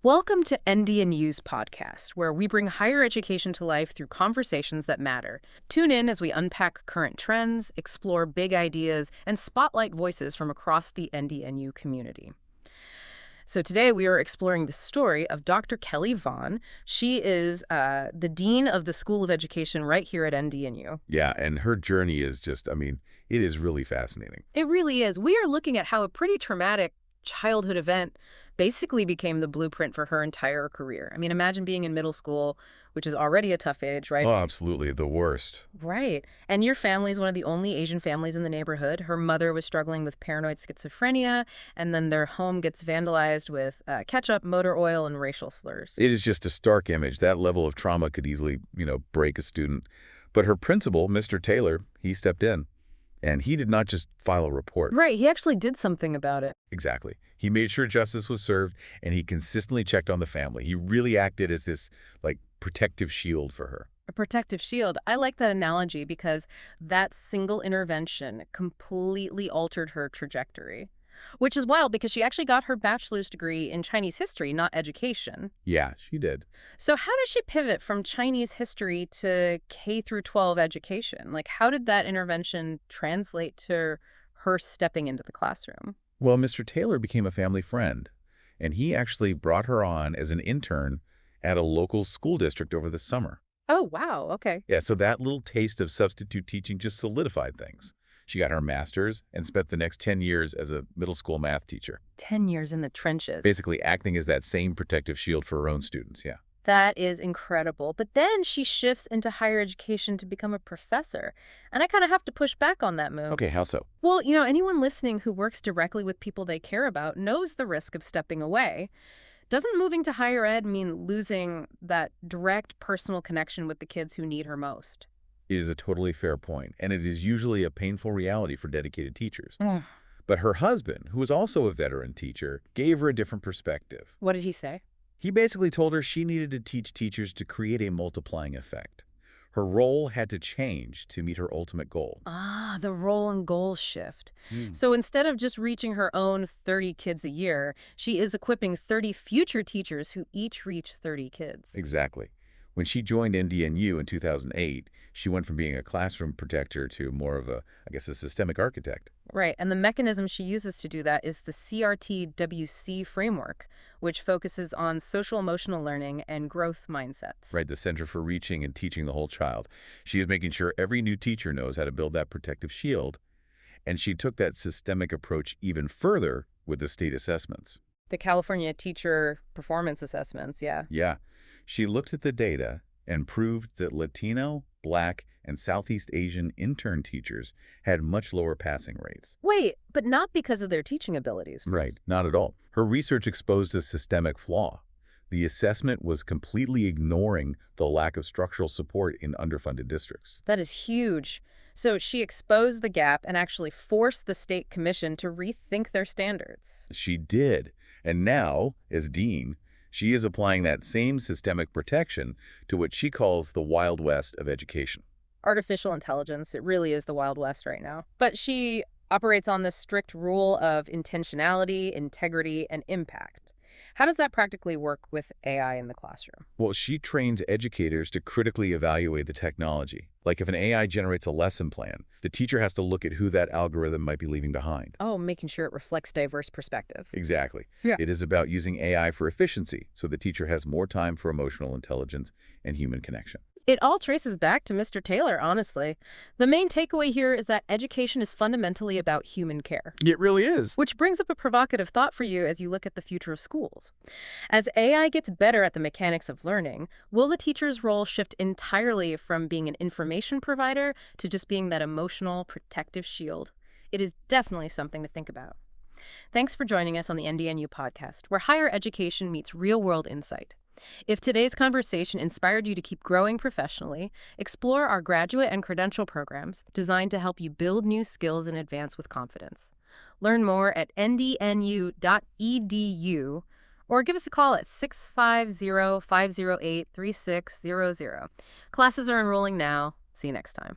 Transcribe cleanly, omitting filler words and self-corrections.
Welcome to NDNU's podcast, where we bring higher education to life through conversations that matter. Tune in as we unpack current trends, explore big ideas, and spotlight voices from across the NDNU community. So today we are exploring the story of Dr. Kelly Vaughn. She is the Dean of the School of Education right here at NDNU. Yeah, and her journey is just, it is really fascinating. It really is. We are looking at how a pretty traumatic childhood event basically became the blueprint for her entire career. I mean, imagine being in middle school, which is already a tough age, right? Oh, absolutely. The worst. Right. And your family is one of the only Asian families in the neighborhood. Her mother was struggling with paranoid schizophrenia, and then their home gets vandalized with ketchup, motor oil, and racial slurs. It is just a stark image. That level of trauma could easily, break a student. But her principal, Mr. Taylor, he stepped in. And he did not just file a report. Right. He actually did something about it. Exactly. He made sure justice was served, and he consistently checked on the family. He really acted as this, protective shield for her. A protective shield. I like that analogy because that single intervention completely altered her trajectory. Which is wild because she actually got her bachelor's degree in Chinese history, not education. Yeah, she did. So how did she pivot from Chinese history to K through 12 education? How did that intervention translate to her stepping into the classroom? Well, Mr. Taylor became a family friend, and he actually brought her on as an intern at a local school district over the summer. Oh, wow. Okay. Yeah, so that little taste of substitute teaching just solidified things. She got her master's and spent the next 10 years as a middle school math teacher. 10 years in the trenches. Basically acting as that same protective shield for her own students, yeah. That is incredible. But then she shifts into higher education to become a professor. And I kind of have to push back on that move. Okay, how so? Well, anyone listening who works directly with people they care about knows the risk of stepping away. Doesn't moving to higher ed mean losing that direct personal connection with the kids who need her most? It is a totally fair point, and it is usually a painful reality for dedicated teachers. But her husband, who was also a veteran teacher, gave her a different perspective. What did he say? He basically told her she needed to teach teachers to create a multiplying effect. Her role had to change to meet her ultimate goal. Ah, the role and goal shift. So instead of just reaching her own 30 kids a year, she is equipping 30 future teachers who each reach 30 kids. Exactly. When she joined NDNU in 2008, she went from being a classroom protector to more of a systemic architect. Right, and the mechanism she uses to do that is the CRT-WC framework, which focuses on social-emotional learning and growth mindsets. Right, the Center for Reaching and Teaching the Whole Child. She is making sure every new teacher knows how to build that protective shield, and she took that systemic approach even further with the state assessments. The California Teacher Performance Assessments, yeah. Yeah. She looked at the data and proved that Latino, Black, and Southeast Asian intern teachers had much lower passing rates. Wait, but not because of their teaching abilities. Right, not at all. Her research exposed a systemic flaw. The assessment was completely ignoring the lack of structural support in underfunded districts. That is huge. So she exposed the gap and actually forced the state commission to rethink their standards. She did. And now, as dean, she is applying that same systemic protection to what she calls the Wild West of education. Artificial intelligence, it really is the Wild West right now. But she operates on this strict rule of intentionality, integrity, and impact. How does that practically work with AI in the classroom? Well, she trains educators to critically evaluate the technology. Like if an AI generates a lesson plan, the teacher has to look at who that algorithm might be leaving behind. Oh, making sure it reflects diverse perspectives. Exactly. Yeah. It is about using AI for efficiency, so the teacher has more time for emotional intelligence and human connection. It all traces back to Mr. Taylor, honestly. The main takeaway here is that education is fundamentally about human care. It really is. Which brings up a provocative thought for you as you look at the future of schools. As AI gets better at the mechanics of learning, will the teacher's role shift entirely from being an information provider to just being that emotional, protective shield? It is definitely something to think about. Thanks for joining us on the NDNU podcast, where higher education meets real-world insight. If today's conversation inspired you to keep growing professionally, explore our graduate and credential programs designed to help you build new skills and advance with confidence. Learn more at ndnu.edu or give us a call at 650-508-3600. Classes are enrolling now. See you next time.